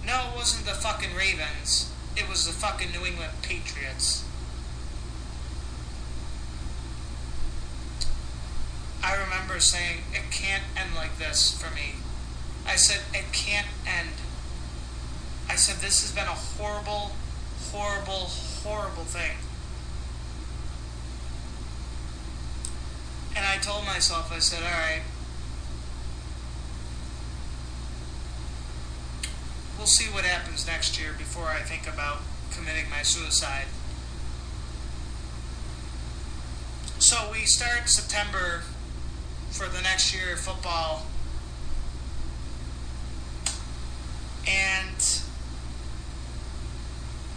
No, it wasn't the fucking Ravens. It was the fucking New England Patriots. I remember saying, it can't end like this for me. I said, it can't end. I said, this has been a horrible, horrible, horrible thing. And I told myself, I said, alright, we'll see what happens next year before I think about committing my suicide. So we start September for the next year of football. And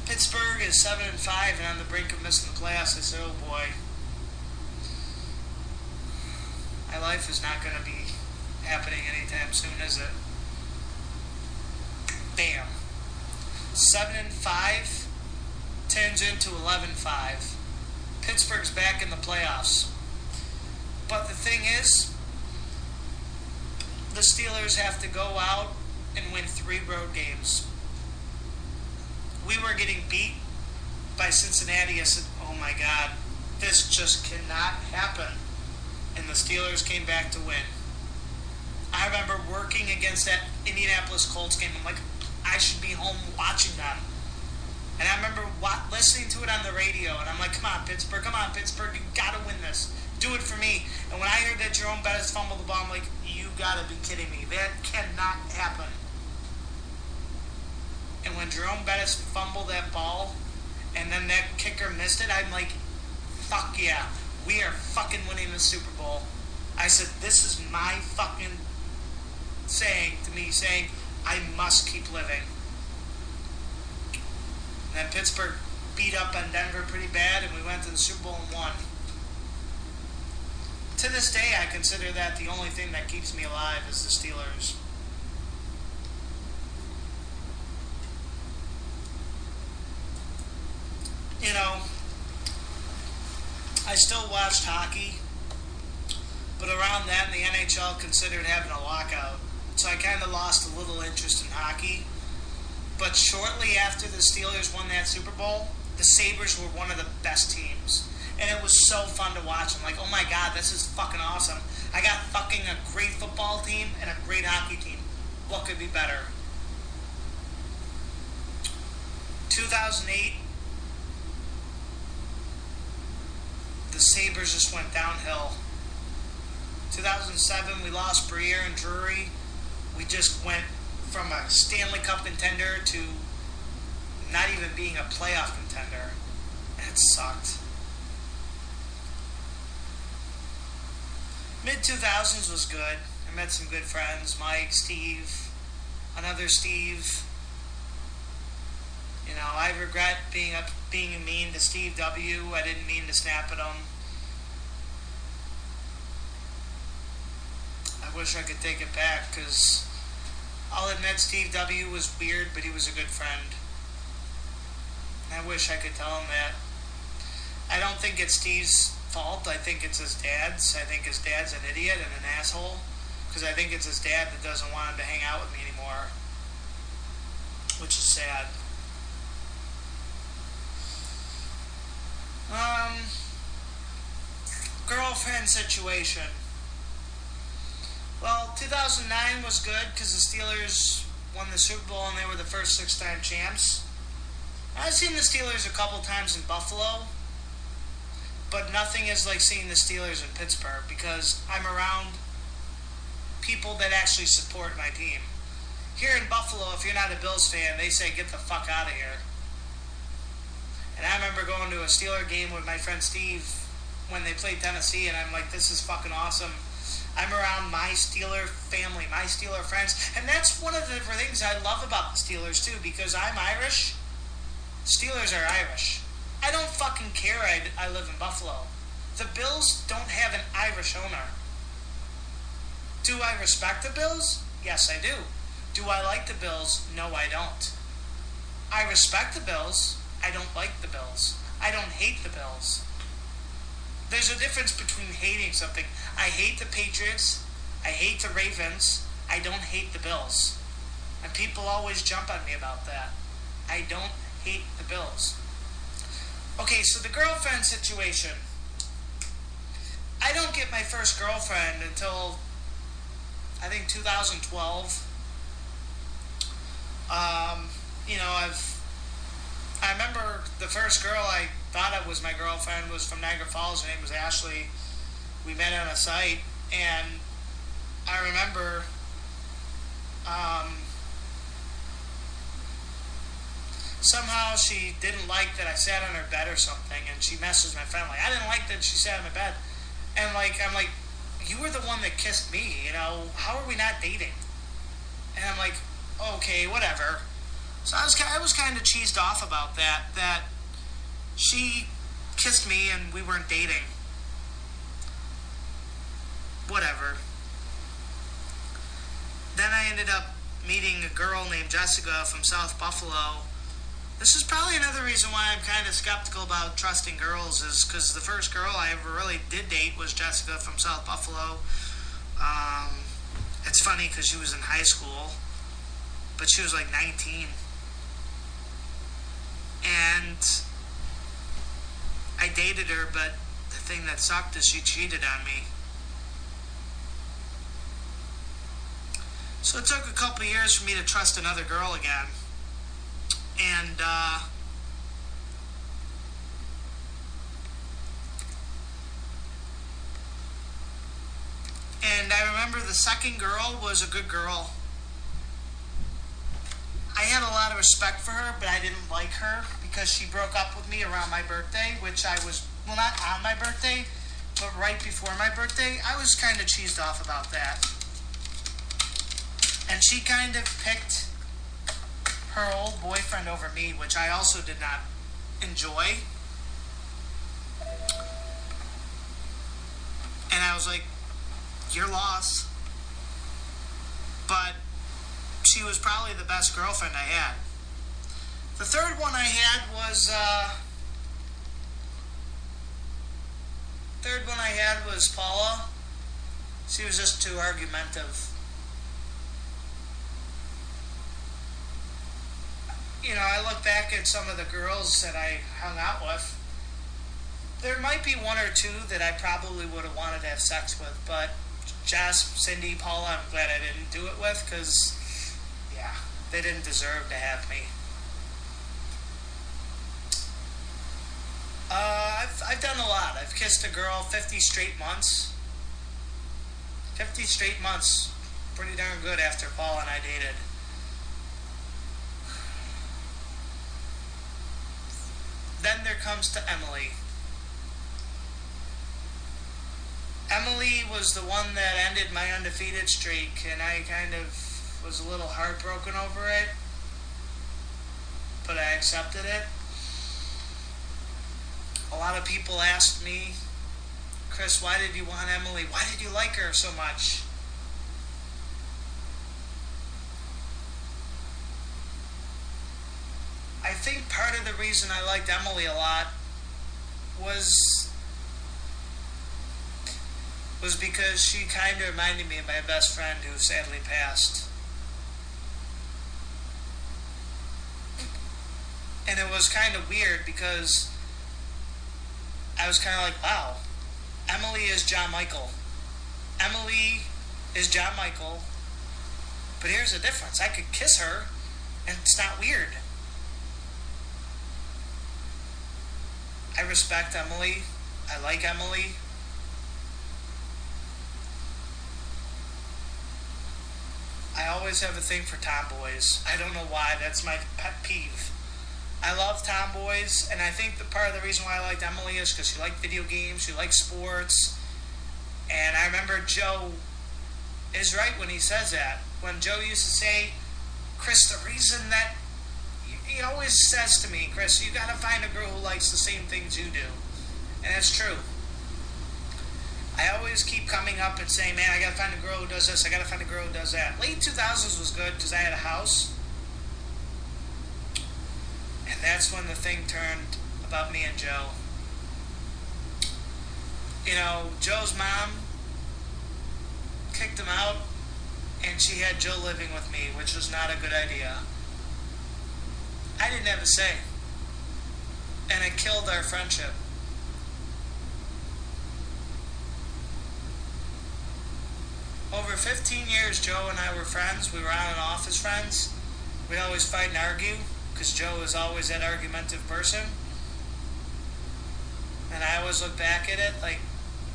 Pittsburgh is 7-5 and on the brink of missing the playoffs. I said, oh boy, my life is not going to be happening anytime soon, is it? Bam. 7-5 turns into 11-5. Pittsburgh's back in the playoffs. But the thing is, the Steelers have to go out and win 3 road games. We were getting beat by Cincinnati. I said, oh my God, this just cannot happen. And the Steelers came back to win. I remember working against that Indianapolis Colts game. I'm like, I should be home watching them. And I remember listening to it on the radio, and I'm like, come on, Pittsburgh, you gotta win this. Do it for me. And when I heard that Jerome Bettis fumbled the ball, I'm like, you gotta be kidding me. That cannot happen. And when Jerome Bettis fumbled that ball, and then that kicker missed it, I'm like, fuck yeah, we are fucking winning the Super Bowl. I said, this is my fucking saying, I must keep living. And then Pittsburgh beat up on Denver pretty bad, and we went to the Super Bowl and won. To this day, I consider that the only thing that keeps me alive is the Steelers. You know, I still watched hockey, but around then the NHL considered having a lockout. So I kind of lost a little interest in hockey. But shortly after the Steelers won that Super Bowl, the Sabres were one of the best teams. And it was so fun to watch. I'm like, oh my God, this is fucking awesome. I got fucking a great football team and a great hockey team. What could be better? 2008, the Sabres just went downhill. 2007, we lost Briere and Drury. We just went from a Stanley Cup contender to not even being a playoff contender. It sucked. Mid-2000s was good. I met some good friends. Mike, Steve, another Steve. You know, I regret being mean to Steve W. I didn't mean to snap at him. I wish I could take it back, because I'll admit Steve W. was weird, but he was a good friend. And I wish I could tell him that. I don't think it's Steve's fault. I think it's his dad's. I think his dad's an idiot and an asshole, because I think it's his dad that doesn't want him to hang out with me anymore, which is sad. Girlfriend situation. Well, 2009 was good because the Steelers won the Super Bowl and they were the first 6-time champs. I've seen the Steelers a couple times in Buffalo, but nothing is like seeing the Steelers in Pittsburgh, because I'm around people that actually support my team. Here in Buffalo, if you're not a Bills fan, they say, get the fuck out of here. And I remember going to a Steeler game with my friend Steve when they played Tennessee, and I'm like, this is fucking awesome. I'm around my Steeler family, my Steeler friends. And that's one of the things I love about the Steelers, too, because I'm Irish. Steelers are Irish. I don't fucking care I live in Buffalo. The Bills don't have an Irish owner. Do I respect the Bills? Yes, I do. Do I like the Bills? No, I don't. I respect the Bills. I don't like the Bills. I don't hate the Bills. There's a difference between hating something. I hate the Patriots. I hate the Ravens. I don't hate the Bills. And people always jump on me about that. I don't hate the Bills. Okay, so the girlfriend situation. I don't get my first girlfriend until I think 2012. I remember the first girl I thought it was my girlfriend was from Niagara Falls. Her name was Ashley. We met on a site, and I remember somehow she didn't like that I sat on her bed or something, and she messaged my friend like, I didn't like that she sat on my bed, and I'm like, you were the one that kissed me, how are we not dating? And I'm like, okay, whatever. So I was kind of cheesed off about that she kissed me and we weren't dating. Whatever. Then I ended up meeting a girl named Jessica from South Buffalo. This is probably another reason why I'm kind of skeptical about trusting girls, is because the first girl I ever really did date was Jessica from South Buffalo. It's funny because she was in high school, but she was like 19. And I dated her, but the thing that sucked is she cheated on me. So it took a couple of years for me to trust another girl again. And I remember the second girl was a good girl. I had a lot of respect for her, but I didn't like her because she broke up with me around my birthday, which I was, well, not on my birthday, but right before my birthday. I was kind of cheesed off about that. And she kind of picked her old boyfriend over me, which I also did not enjoy. And I was like, your loss. But she was probably the best girlfriend I had. The third one I had was Paula. She was just too argumentative. I look back at some of the girls that I hung out with. There might be one or two that I probably would have wanted to have sex with, but Jess, Cindy, Paula, I'm glad I didn't do it with, because, yeah, they didn't deserve to have me. I've done a lot. I've kissed a girl 50 straight months. 50 straight months. Pretty darn good after Paula and I dated. Then there comes to Emily. Emily was the one that ended my undefeated streak, and I kind of was a little heartbroken over it, but I accepted it. A lot of people asked me, Chris, why did you want Emily? Why did you like her so much? I think part of the reason I liked Emily a lot was because she kind of reminded me of my best friend who sadly passed. And it was kind of weird because I was kind of like, wow, Emily is John Michael. Emily is John Michael, but here's the difference. I could kiss her and it's not weird. I respect Emily. I like Emily. I always have a thing for tomboys. I don't know why. That's my pet peeve. I love tomboys, and I think the part of the reason why I liked Emily is because she liked video games, she liked sports, and I remember Joe is right when he says that. When Joe used to say, Chris, the reason that he always says to me, Chris, you gotta find a girl who likes the same things you do. And it's true. I always keep coming up and saying, man, I gotta find a girl who does this, I gotta find a girl who does that. Late 2000s was good because I had a house. And that's when the thing turned about me and Joe. Joe's mom kicked him out and she had Joe living with me, which was not a good idea. I didn't have a say, and it killed our friendship. Over 15 years, Joe and I were friends. We were on and off as friends. We'd always fight and argue, because Joe was always that argumentative person. And I always look back at it like,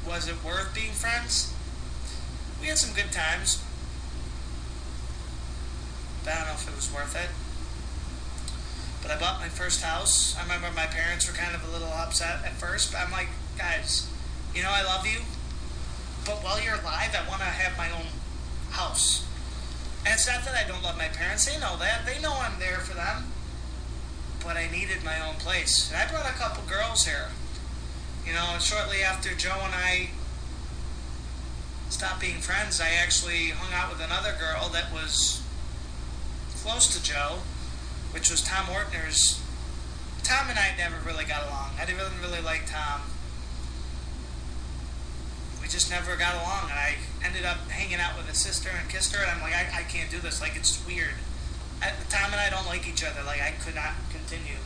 was it worth being friends? We had some good times, but I don't know if it was worth it. But I bought my first house. I remember my parents were kind of a little upset at first, but I'm like, guys, I love you, but while you're alive, I want to have my own house. And it's not that I don't love my parents. They know that. They know I'm there for them. But I needed my own place. And I brought a couple girls here. And shortly after Joe and I stopped being friends, I actually hung out with another girl that was close to Joe, which was Tom Ortner's. Tom and I never really got along. I didn't really like Tom. We just never got along, and I ended up hanging out with his sister and kissed her, and I'm like, I can't do this. Like, it's weird. Tom and I don't like each other. Like, I could not continue.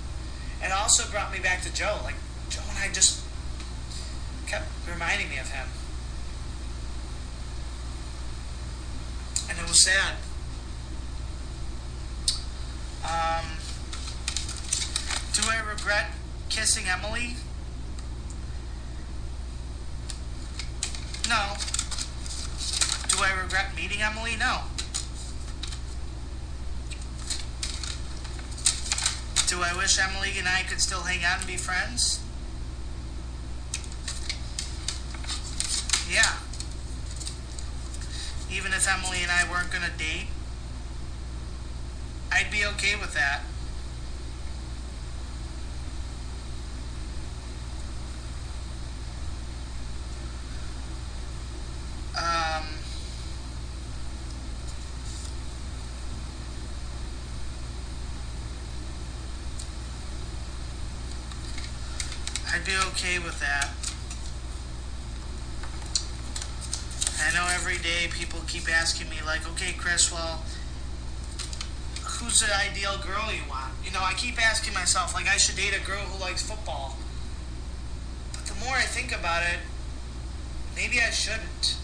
And it also brought me back to Joe. Like, Joe and I just kept reminding me of him. And it was sad. Do I regret kissing Emily? No. Do I regret meeting Emily? No. Do I wish Emily and I could still hang out and be friends? Yeah. Even if Emily and I weren't going to date, I'd be okay with that. I'd be okay with that. I know every day people keep asking me, like, okay, Chris, well, who's the ideal girl you want? I keep asking myself, like, I should date a girl who likes football. But the more I think about it, maybe I shouldn't.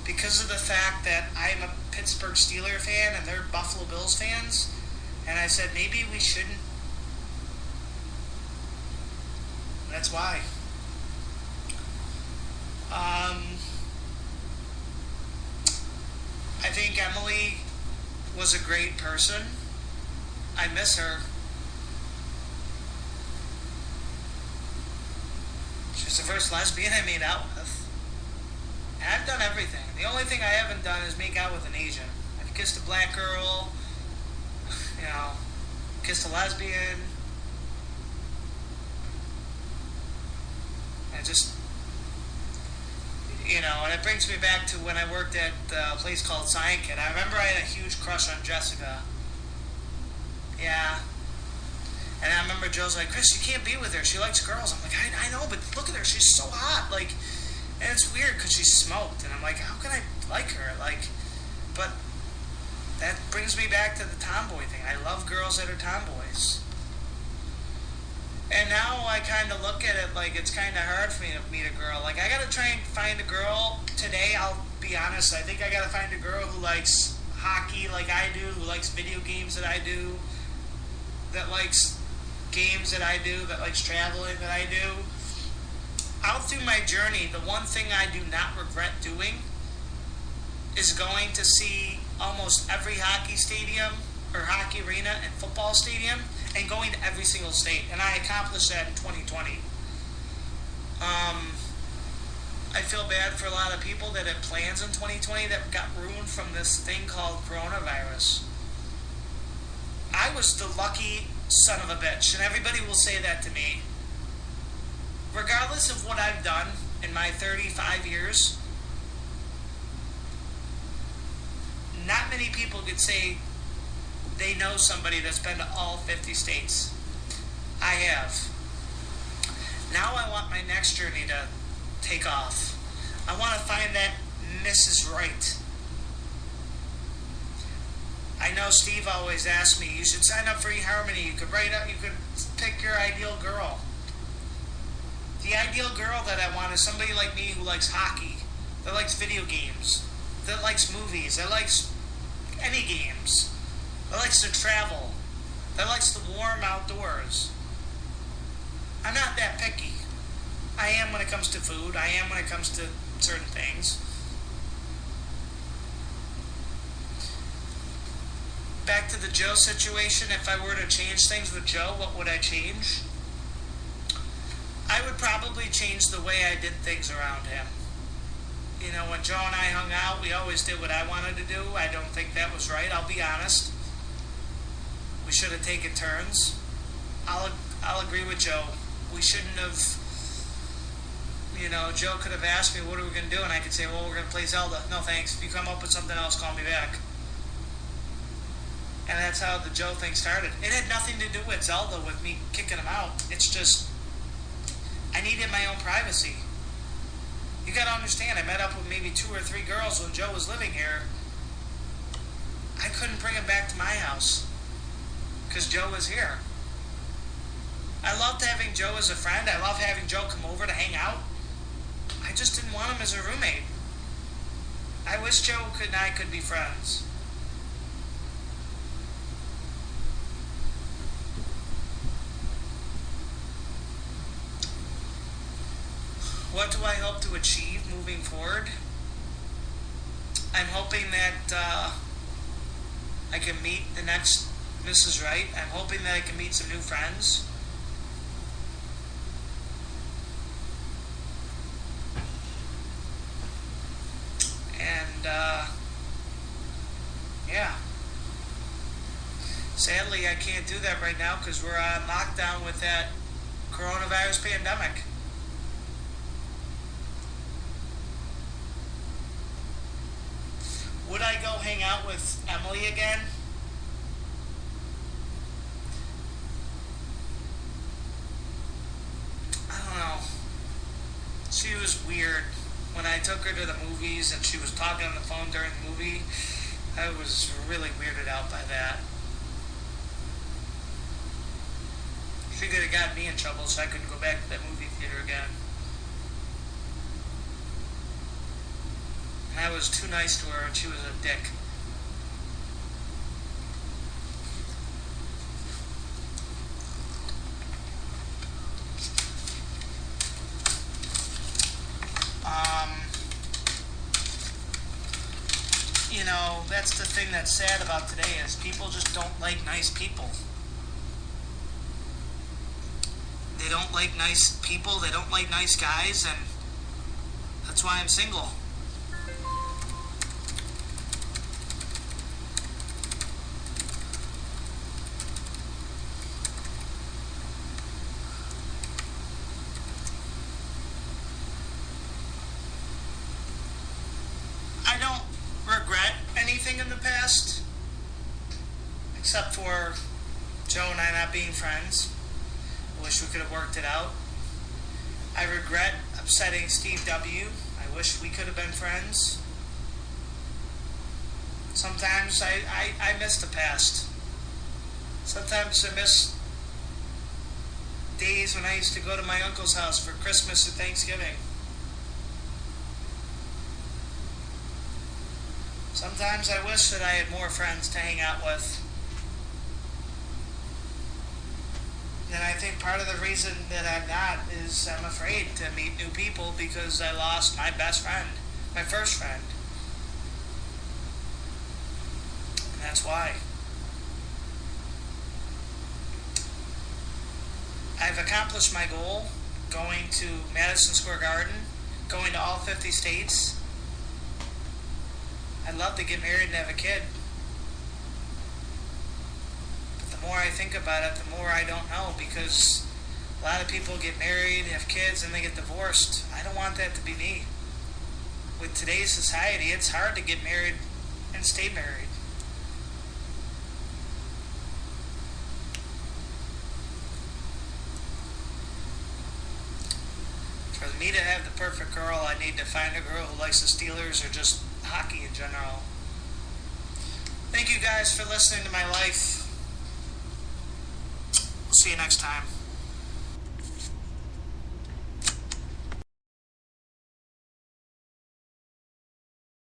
Because of the fact that I'm a Pittsburgh Steelers fan and they're Buffalo Bills fans. And I said, maybe we shouldn't. That's why. I think Emily was a great person. I miss her. She was the first lesbian I made out with. And I've done everything. The only thing I haven't done is make out with an Asian. I've kissed a black girl, kissed a lesbian. I just, and it brings me back to when I worked at a place called Science Kid. I remember I had a huge crush on Jessica. Yeah. And I remember Joe's like, Chris, you can't be with her. She likes girls. I'm like, I know, but look at her. She's so hot. Like, and it's weird because she smoked. And I'm like, how can I like her? Like, but that brings me back to the tomboy thing. I love girls that are tomboys. And now I kind of look at it like it's kind of hard for me to meet a girl. Like, I got to try and find a girl today. I'll be honest. I think I got to find a girl who likes hockey like I do, who likes video games that I do, that likes games that I do, that likes traveling that I do. Out through my journey, the one thing I do not regret doing is going to see almost every hockey stadium or hockey arena and football stadium and going to every single state. And I accomplished that in 2020. I feel bad for a lot of people that had plans in 2020 that got ruined from this thing called coronavirus. I was the lucky son of a bitch, and everybody will say that to me. Regardless of what I've done in my 35 years, not many people could say they know somebody that's been to all 50 states. I have. Now I want my next journey to take off. I want to find that Mrs. Right. I know Steve always asks me, you should sign up for eHarmony. You could write up, you could pick your ideal girl. The ideal girl that I want is somebody like me who likes hockey, that likes video games, that likes movies, that likes any games, that likes to travel, that likes the warm outdoors. I'm not that picky. I am when it comes to food. I am when it comes to certain things. Back to the Joe situation, if I were to change things with Joe, what would I change? I would probably change the way I did things around him. You know, when Joe and I hung out, we always did what I wanted to do. I don't think that was right, I'll be honest. We should have taken turns. I'll agree with Joe. We shouldn't have, you know, Joe could have asked me, what are we going to do? And I could say, well, we're going to play Zelda. No, thanks. If you come up with something else, call me back. And that's how the Joe thing started. It had nothing to do with Zelda, with me kicking him out. It's just, I needed my own privacy. You got to understand, I met up with maybe 2 or 3 girls when Joe was living here. I couldn't bring him back to my house because Joe was here. I loved having Joe as a friend. I love having Joe come over to hang out. I just didn't want him as a roommate. I wish Joe and I could be friends. What do I hope to achieve moving forward? I'm hoping that I can meet the next Mrs. Wright. I'm hoping that I can meet some new friends. And, yeah. Sadly, I can't do that right now because we're on lockdown with that coronavirus pandemic. Would I go hang out with Emily again? I don't know. She was weird. When I took her to the movies and she was talking on the phone during the movie, I was really weirded out by that. She could have gotten me in trouble so I couldn't go back to that movie theater again. And I was too nice to her and she was a dick. You know, that's the thing that's sad about today is people just don't like nice people. They don't like nice people, they don't like nice guys, and that's why I'm single. I don't regret anything in the past, except for Joe and I not being friends. I wish we could have worked it out. I regret upsetting Steve W. I wish we could have been friends. Sometimes I miss the past. Sometimes I miss days when I used to go to my uncle's house for Christmas and Thanksgiving. Sometimes I wish that I had more friends to hang out with. And I think part of the reason that I'm not is I'm afraid to meet new people because I lost my best friend, my first friend. And that's why. I've accomplished my goal, going to Madison Square Garden, going to all 50 states. I'd love to get married and have a kid. The more I think about it, the more I don't know, because a lot of people get married, have kids, and they get divorced. I don't want that to be me. With today's society, it's hard to get married and stay married. For me to have the perfect girl, I need to find a girl who likes the Steelers or just hockey in general. Thank you guys for listening to my life. We'll see you next time.